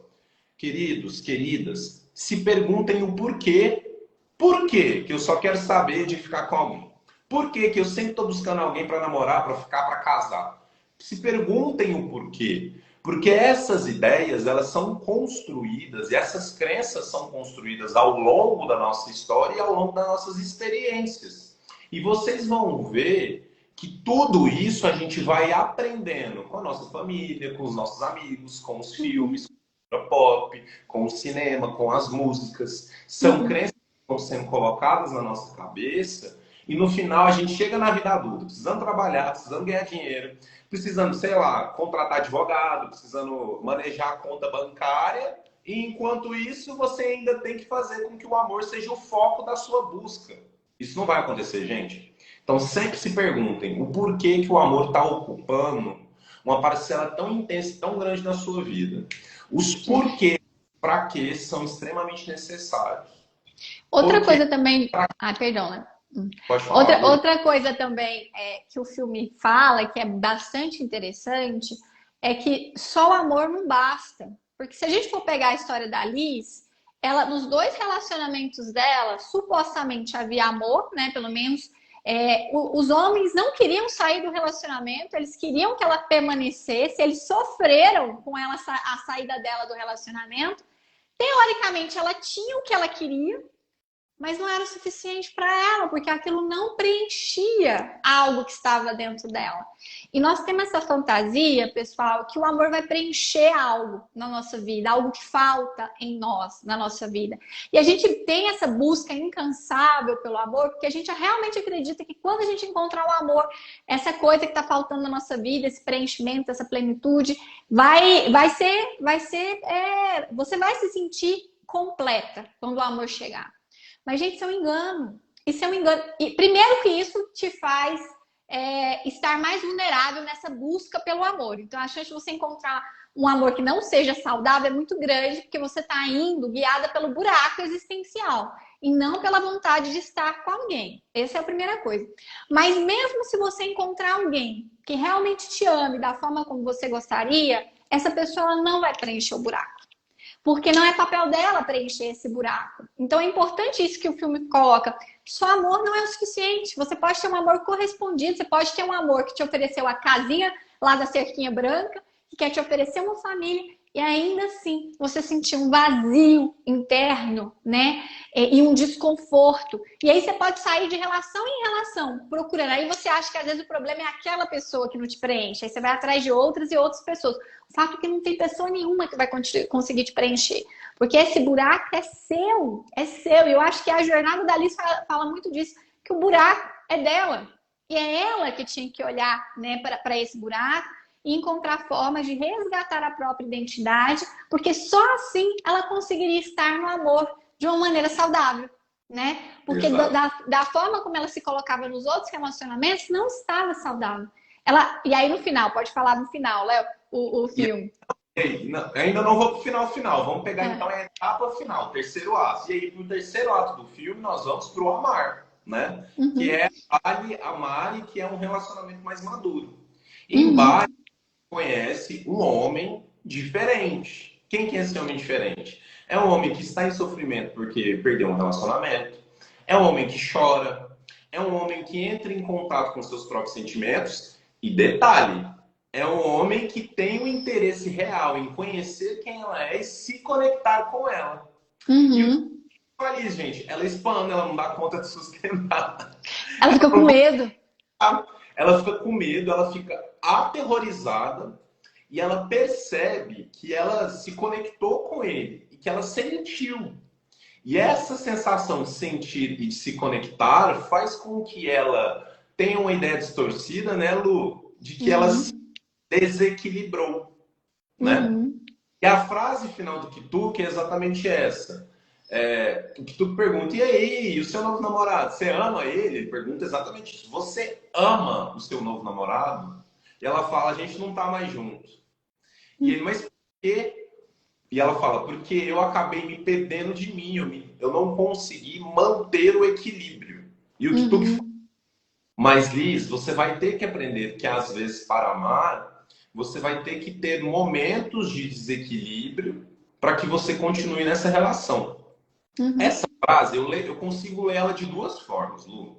Queridos, queridas, se perguntem o porquê. Por quê que eu só quero saber de ficar com alguém? Por que que eu sempre estou buscando alguém para namorar, para ficar, para casar? Se perguntem o porquê. Porque essas ideias, elas são construídas, e essas crenças são construídas ao longo da nossa história e ao longo das nossas experiências. E vocês vão ver que tudo isso a gente vai aprendendo com a nossa família, com os nossos amigos, com os Uhum. filmes, com a pop, com o cinema, com as músicas. São Uhum. crenças que estão sendo colocadas na nossa cabeça e no final a gente chega na vida adulta, precisando trabalhar, precisando ganhar dinheiro, precisando, sei lá, contratar advogado, precisando manejar a conta bancária, e enquanto isso você ainda tem que fazer com que o amor seja o foco da sua busca. Isso não vai acontecer, gente. Então sempre se perguntem o porquê que o amor está ocupando uma parcela tão intensa e tão grande na sua vida. Os porquês, para quê, são extremamente necessários. Outra Porque, coisa também. Ah, perdão, né? pode falar, Lu. Outra coisa também que o filme fala, que é bastante interessante, é que só o amor não basta. Porque se a gente for pegar a história da Liz, ela, nos dois relacionamentos dela, supostamente havia amor, né? Pelo menos os homens não queriam sair do relacionamento, eles queriam que ela permanecesse, eles sofreram com ela a saída dela do relacionamento. Teoricamente, ela tinha o que ela queria, mas não era o suficiente para ela, porque aquilo não preenchia algo que estava dentro dela. E nós temos essa fantasia, pessoal, que o amor vai preencher algo na nossa vida, algo que falta em nós, na nossa vida. E a gente tem essa busca incansável pelo amor, porque a gente realmente acredita que quando a gente encontrar o amor, essa coisa que está faltando na nossa vida, esse preenchimento, essa plenitude, você vai se sentir completa quando o amor chegar. Mas, gente, isso é um engano. Isso é um engano. E primeiro que isso te faz estar mais vulnerável nessa busca pelo amor. Então, a chance de você encontrar um amor que não seja saudável é muito grande, porque você está indo guiada pelo buraco existencial e não pela vontade de estar com alguém. Essa é a primeira coisa. Mas mesmo se você encontrar alguém que realmente te ame da forma como você gostaria, essa pessoa não vai preencher o buraco. Porque não é papel dela preencher esse buraco. Então é importante isso que o filme coloca. Só amor não é o suficiente. Você pode ter um amor correspondido, você pode ter um amor que te ofereceu a casinha lá da cerquinha branca, que quer te oferecer uma família, e ainda assim você sentir um vazio interno, né? E um desconforto. E aí você pode sair de relação em relação, procurando. Aí você acha que às vezes o problema é aquela pessoa que não te preenche. Aí você vai atrás de outras e outras pessoas. O fato é que não tem pessoa nenhuma que vai conseguir te preencher. Porque esse buraco é seu. É seu. E eu acho que a jornada da Alice fala muito disso. Que o buraco é dela. E é ela que tinha que olhar, né, para esse buraco e encontrar formas de resgatar a própria identidade. Porque só assim ela conseguiria estar no amor de uma maneira saudável. Né? Porque da forma como ela se colocava nos outros relacionamentos, não estava saudável. E aí no final, pode falar no final, Léo, o filme. Ainda não vou pro final. Vamos pegar então a etapa final, o terceiro ato. E aí, pro terceiro ato do filme, nós vamos pro amar, né? Uhum. Que é amar e que é um relacionamento mais maduro. Em Bali, conhece um homem diferente. Quem que é esse homem diferente? É um homem que está em sofrimento porque perdeu um relacionamento. É um homem que chora. É um homem que entra em contato com seus próprios sentimentos. E detalhe, é um homem que tem um interesse real em conhecer quem ela é e se conectar com ela. Uhum. E ali, gente, ela expande, ela não dá conta de sustentar. Ela fica com medo. Ela fica com medo, ela fica aterrorizada e ela percebe que ela se conectou com ele e que ela sentiu. E essa sensação de sentir e de se conectar faz com que ela tenha uma ideia distorcida, né, Lu? De que ela se desequilibrou, né? E a frase final do Kituque é exatamente essa. O Kituque pergunta, e aí, e o seu novo namorado? Você ama ele? Ele pergunta exatamente isso. Você ama o seu novo namorado? E ela fala, a gente não tá mais junto. E ele, mas por quê? E ela fala, porque eu acabei me perdendo de mim, eu não consegui manter o equilíbrio. E o Kituque fala, mas Liz, você vai ter que aprender que às vezes para amar, você vai ter que ter momentos de desequilíbrio para que você continue nessa relação. Essa frase, eu consigo ler ela de duas formas, Lu.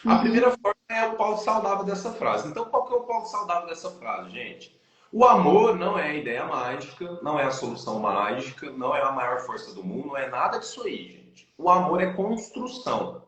A primeira forma é o polo saudável dessa frase. Então, qual que é o polo saudável dessa frase, gente? O amor não é a ideia mágica, não é a solução mágica, não é a maior força do mundo, não é nada disso aí, gente. O amor é construção.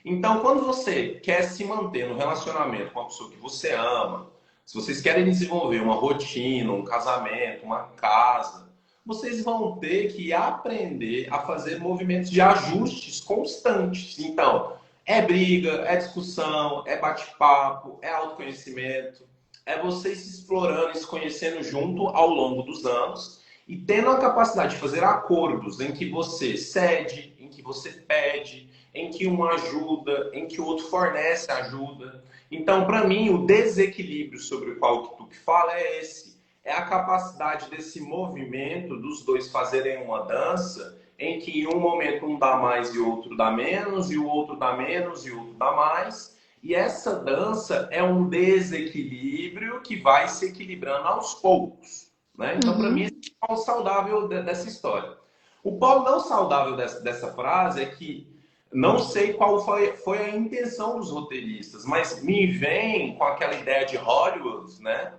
Então, quando você quer se manter no relacionamento com a pessoa que você ama, se vocês querem desenvolver uma rotina, um casamento, uma casa, vocês vão ter que aprender a fazer movimentos de ajustes constantes. Então, é briga, é discussão, é bate-papo, é autoconhecimento, é você se explorando e se conhecendo junto ao longo dos anos e tendo a capacidade de fazer acordos em que você cede, em que você pede, em que um ajuda, em que o outro fornece ajuda. Então, para mim, o desequilíbrio sobre o qual o Kituque fala é esse. É a capacidade desse movimento dos dois fazerem uma dança em que em um momento um dá mais e o outro dá menos, e o outro dá menos e o outro dá mais. E essa dança é um desequilíbrio que vai se equilibrando aos poucos. Né? Então, para mim, esse é o polo saudável dessa história. O polo não saudável dessa frase é que não sei qual foi a intenção dos roteiristas, mas me vem com aquela ideia de Hollywood, né?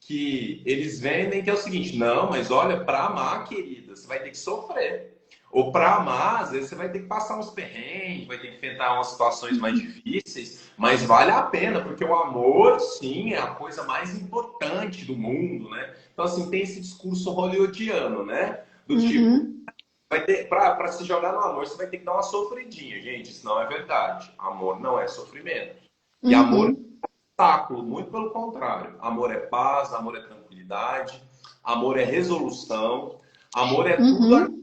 que eles vendem, que é o seguinte: não, mas olha, para amar, querida, você vai ter que sofrer. Ou para amar, às vezes você vai ter que passar uns perrengues, vai ter que enfrentar umas situações mais difíceis, mas vale a pena, porque o amor, sim, é a coisa mais importante do mundo, né? Então, assim, tem esse discurso hollywoodiano, né? Do tipo, Uhum, vai ter, para se jogar no amor, você vai ter que dar uma sofridinha, gente. Isso não é verdade. Amor não é sofrimento. E amor uhum, obstáculo, muito pelo contrário. Amor é paz, amor é tranquilidade, amor é resolução, amor é tudo uhum.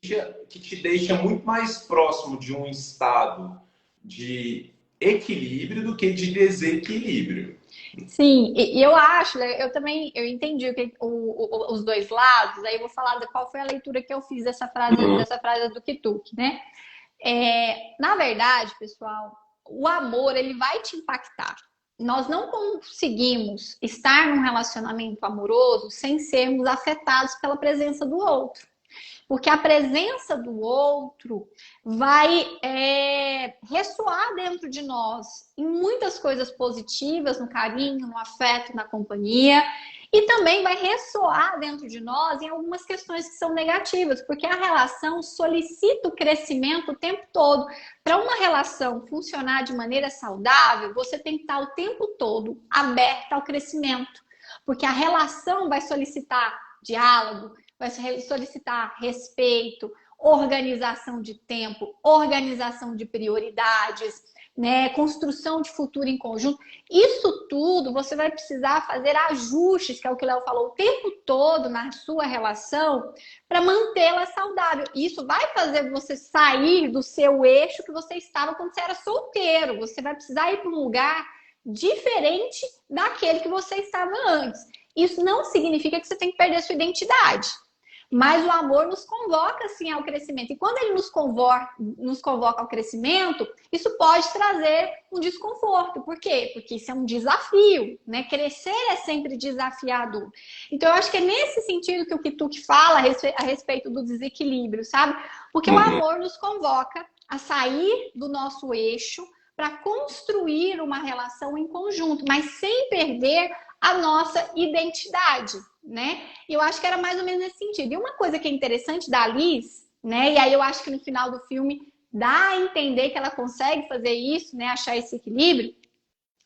que te deixa muito mais próximo de um estado de equilíbrio do que de desequilíbrio. Sim, e eu acho, né, eu também eu entendi os dois lados, aí eu vou falar de qual foi a leitura que eu fiz Uhum. dessa frase do Kituki, né? Na verdade, pessoal, o amor ele vai te impactar. Nós não conseguimos estar num relacionamento amoroso sem sermos afetados pela presença do outro. Porque a presença do outro vai ressoar dentro de nós em muitas coisas positivas, no carinho, no afeto, na companhia. E também vai ressoar dentro de nós em algumas questões que são negativas, porque a relação solicita o crescimento o tempo todo. Para uma relação funcionar de maneira saudável, você tem que estar o tempo todo aberta ao crescimento, porque a relação vai solicitar diálogo, vai solicitar respeito, organização de tempo, organização de prioridades, né, construção de futuro em conjunto. Isso tudo você vai precisar fazer ajustes, que é o que o Léo falou, o tempo todo na sua relação para mantê-la saudável. Isso vai fazer você sair do seu eixo que você estava quando você era solteiro. Você vai precisar ir para um lugar diferente daquele que você estava antes. Isso não significa que você tem que perder sua identidade. Mas o amor nos convoca, sim, ao crescimento. E quando ele nos convoca ao crescimento, isso pode trazer um desconforto. Por quê? Porque isso é um desafio, né? Crescer é sempre desafiador. Então, eu acho que é nesse sentido que o Kituki fala a respeito do desequilíbrio, sabe? Porque o Uhum. amor nos convoca a sair do nosso eixo para construir uma relação em conjunto, mas sem perder a nossa identidade, né? E eu acho que era mais ou menos nesse sentido. E uma coisa que é interessante da Liz, né? E aí eu acho que no final do filme dá a entender que ela consegue fazer isso, né? Achar esse equilíbrio,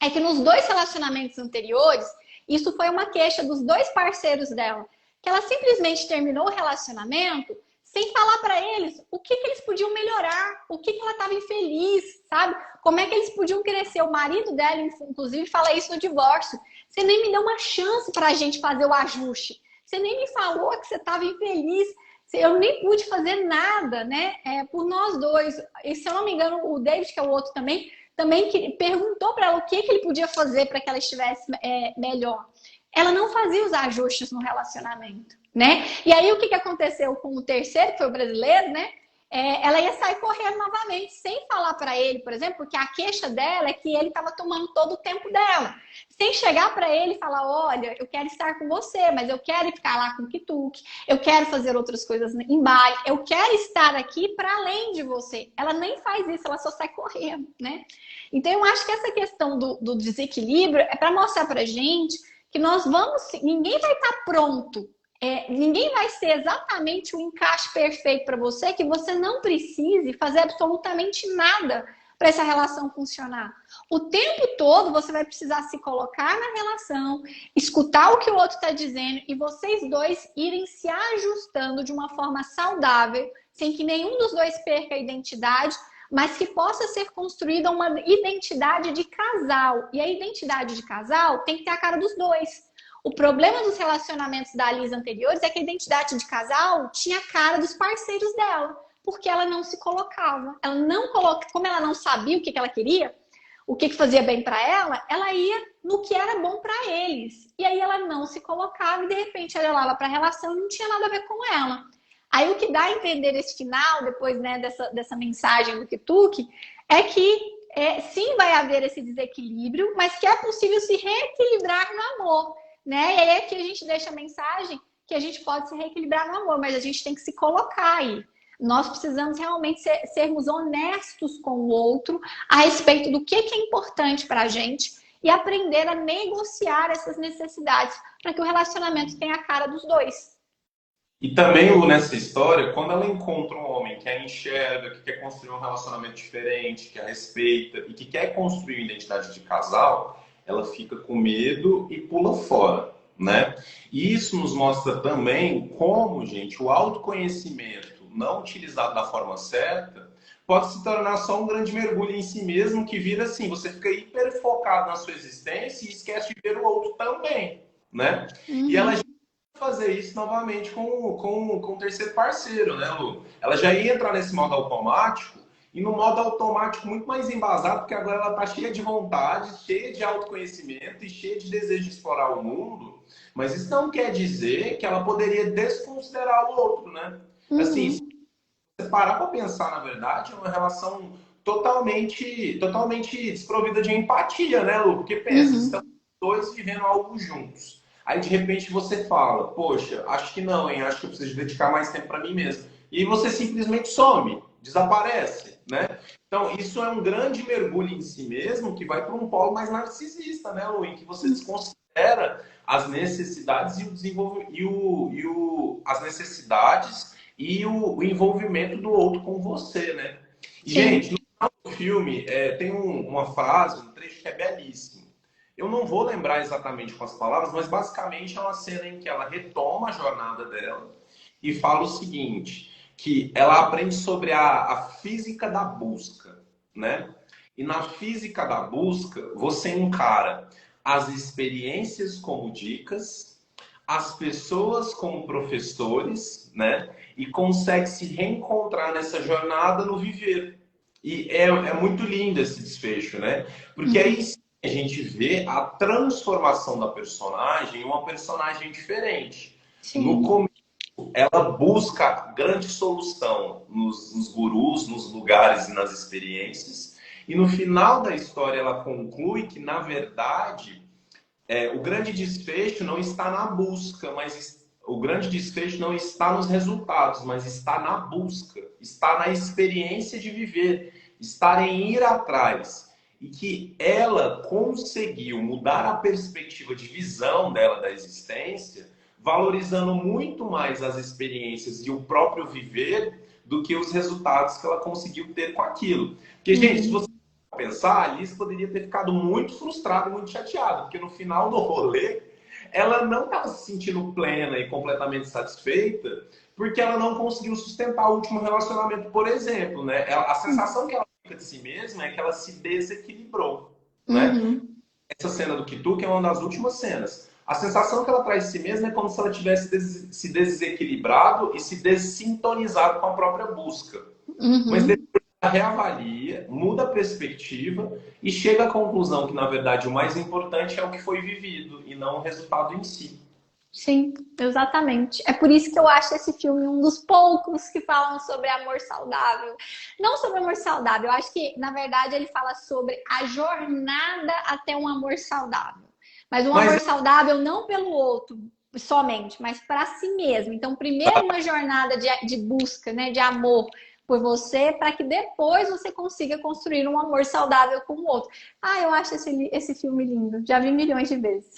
é que nos dois relacionamentos anteriores, isso foi uma queixa dos dois parceiros dela, que ela simplesmente terminou o relacionamento sem falar para eles o que eles podiam melhorar, o que ela estava infeliz, sabe? Como é que eles podiam crescer. O marido dela, inclusive, fala isso no divórcio. Você nem me deu uma chance para a gente fazer o ajuste. Você nem me falou que você estava infeliz. Eu nem pude fazer nada, né? Por nós dois. E se eu não me engano, o David, que é o outro também perguntou para ela o que ele podia fazer para que ela estivesse melhor. Ela não fazia os ajustes no relacionamento, né? E aí o que aconteceu com o terceiro, que foi o brasileiro, né? Ela ia sair correndo novamente, sem falar para ele, por exemplo, porque a queixa dela é que ele estava tomando todo o tempo dela. Sem chegar para ele e falar: olha, eu quero estar com você, mas eu quero ficar lá com o Kituki, eu quero fazer outras coisas em Bali, eu quero estar aqui para além de você. Ela nem faz isso, ela só sai correndo, né? Então eu acho que essa questão do desequilíbrio é para mostrar para gente que nós vamos, ninguém vai estar pronto. Ninguém vai ser exatamente o encaixe perfeito para você, que você não precise fazer absolutamente nada para essa relação funcionar. O tempo todo você vai precisar se colocar na relação, escutar o que o outro está dizendo e vocês dois irem se ajustando de uma forma saudável, sem que nenhum dos dois perca a identidade, mas que possa ser construída uma identidade de casal. E a identidade de casal tem que ter a cara dos dois. O problema dos relacionamentos da Liz anteriores é que a identidade de casal tinha a cara dos parceiros dela, porque ela não se colocava. Ela não coloca, como ela não sabia o que ela queria, o que fazia bem para ela ia no que era bom para eles. E aí ela não se colocava e de repente ela olhava para a relação e não tinha nada a ver com ela. Aí o que dá a entender esse final, depois, né, dessa mensagem do Kituki, é que sim, vai haver esse desequilíbrio, mas que é possível se reequilibrar no amor, né? E aí é que a gente deixa a mensagem que a gente pode se reequilibrar no amor, mas a gente tem que se colocar aí. Nós precisamos realmente sermos honestos com o outro a respeito do que é importante para a gente e aprender a negociar essas necessidades para que o relacionamento tenha a cara dos dois. E também, Lu, nessa história, quando ela encontra um homem que a enxerga, que quer construir um relacionamento diferente, que a respeita e que quer construir uma identidade de casal, ela fica com medo e pula fora, né? E isso nos mostra também como, gente, o autoconhecimento não utilizado da forma certa pode se tornar só um grande mergulho em si mesmo, que vira assim, você fica hiper focado na sua existência e esquece de ver o outro também, né? E ela fazer isso novamente com o terceiro parceiro, né, Lu? Ela já ia entrar nesse modo automático e no modo automático muito mais embasado, porque agora ela tá cheia de vontade, cheia de autoconhecimento e cheia de desejo de explorar o mundo, mas isso não quer dizer que ela poderia desconsiderar o outro, né? Assim, se você parar para pensar, na verdade, é uma relação totalmente desprovida de empatia, né, Lu? Porque pensa, estamos dois vivendo algo juntos. Aí, de repente, você fala, poxa, acho que não, hein? Acho que eu preciso dedicar mais tempo para mim mesmo. E aí você simplesmente some, desaparece, né? Então, isso é um grande mergulho em si mesmo que vai para um polo mais narcisista, né, Lu? Em que você desconsidera as necessidades e o desenvolvimento, as necessidades e o envolvimento do outro com você, né? E, gente, no final do filme, tem uma frase, um trecho que é belíssimo. Eu não vou lembrar exatamente com as palavras, mas basicamente é uma cena em que ela retoma a jornada dela e fala o seguinte, que ela aprende sobre a física da busca, né? E na física da busca, você encara as experiências como dicas, as pessoas como professores, né? E consegue se reencontrar nessa jornada no viver. E é muito lindo esse desfecho, né? Porque aí a gente vê a transformação da personagem em uma personagem diferente. Sim. No começo, ela busca grande solução nos gurus, nos lugares e nas experiências. E no final da história, ela conclui que, na verdade, o grande desfecho não está na busca, mas o grande desfecho não está nos resultados, mas está na busca, está na experiência de viver, estar em ir atrás. E que ela conseguiu mudar a perspectiva de visão dela da existência, valorizando muito mais as experiências e o próprio viver do que os resultados que ela conseguiu ter com aquilo. Porque, gente, se você pensar, a Alice poderia ter ficado muito frustrada, muito chateada, porque no final do rolê, ela não estava se sentindo plena e completamente satisfeita, porque ela não conseguiu sustentar o último relacionamento, por exemplo, né? A sensação que ela fica de si mesma é que ela se desequilibrou, né? Essa cena do Kitu, que é uma das últimas cenas. A sensação que ela traz de si mesma é como se ela tivesse se desequilibrado e se desintonizado com a própria busca. Mas depois ela reavalia, muda a perspectiva e chega à conclusão que, na verdade, o mais importante é o que foi vivido e não o resultado em si. Sim, exatamente. É por isso que eu acho esse filme um dos poucos que falam sobre amor saudável. Não sobre amor saudável, eu acho que, na verdade, ele fala sobre a jornada até um amor saudável. Mas um amor saudável não pelo outro somente, mas para si mesmo. Então, primeiro uma jornada de busca, né, de amor por você, para que depois você consiga construir um amor saudável com o outro. Ah, eu acho esse filme lindo. Já vi milhões de vezes.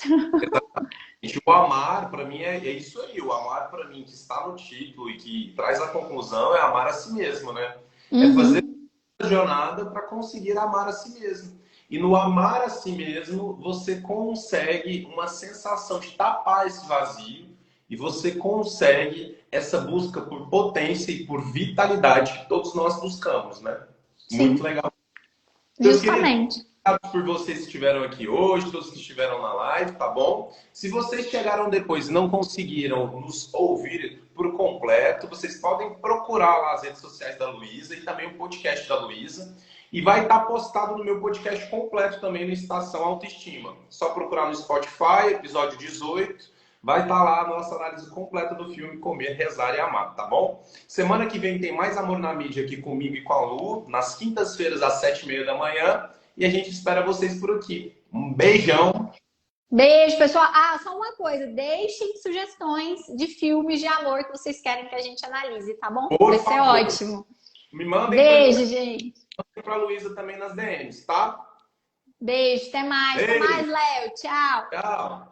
O amar, para mim, é isso aí. O amar, para mim, que está no título e que traz a conclusão, é amar a si mesmo, né? É fazer a jornada para conseguir amar a si mesmo. E no amar a si mesmo, você consegue uma sensação de tapar esse vazio e você consegue essa busca por potência e por vitalidade que todos nós buscamos, né? Sim. Muito legal. Justamente. Obrigado por vocês que estiveram aqui hoje, todos que estiveram na live, tá bom? Se vocês chegaram depois e não conseguiram nos ouvir por completo, vocês podem procurar lá as redes sociais da Luísa e também o podcast da Luísa. E vai estar postado no meu podcast completo também no Estação Autoestima. Só procurar no Spotify, episódio 18. Vai estar lá a nossa análise completa do filme Comer, Rezar e Amar, tá bom? Semana que vem tem mais Amor na Mídia aqui comigo e com a Lu, nas quintas-feiras às 7h30 da manhã. E a gente espera vocês por aqui. Um beijão. Beijo, pessoal. Ah, só uma coisa. Deixem sugestões de filmes de amor que vocês querem que a gente analise, tá bom? Por Vai ser favor. ótimo. Me mandem Beijo, gente. para a Luísa também nas DMs, tá? Beijo, até mais. Até Beijo, mais, Léo. Tchau. tchau.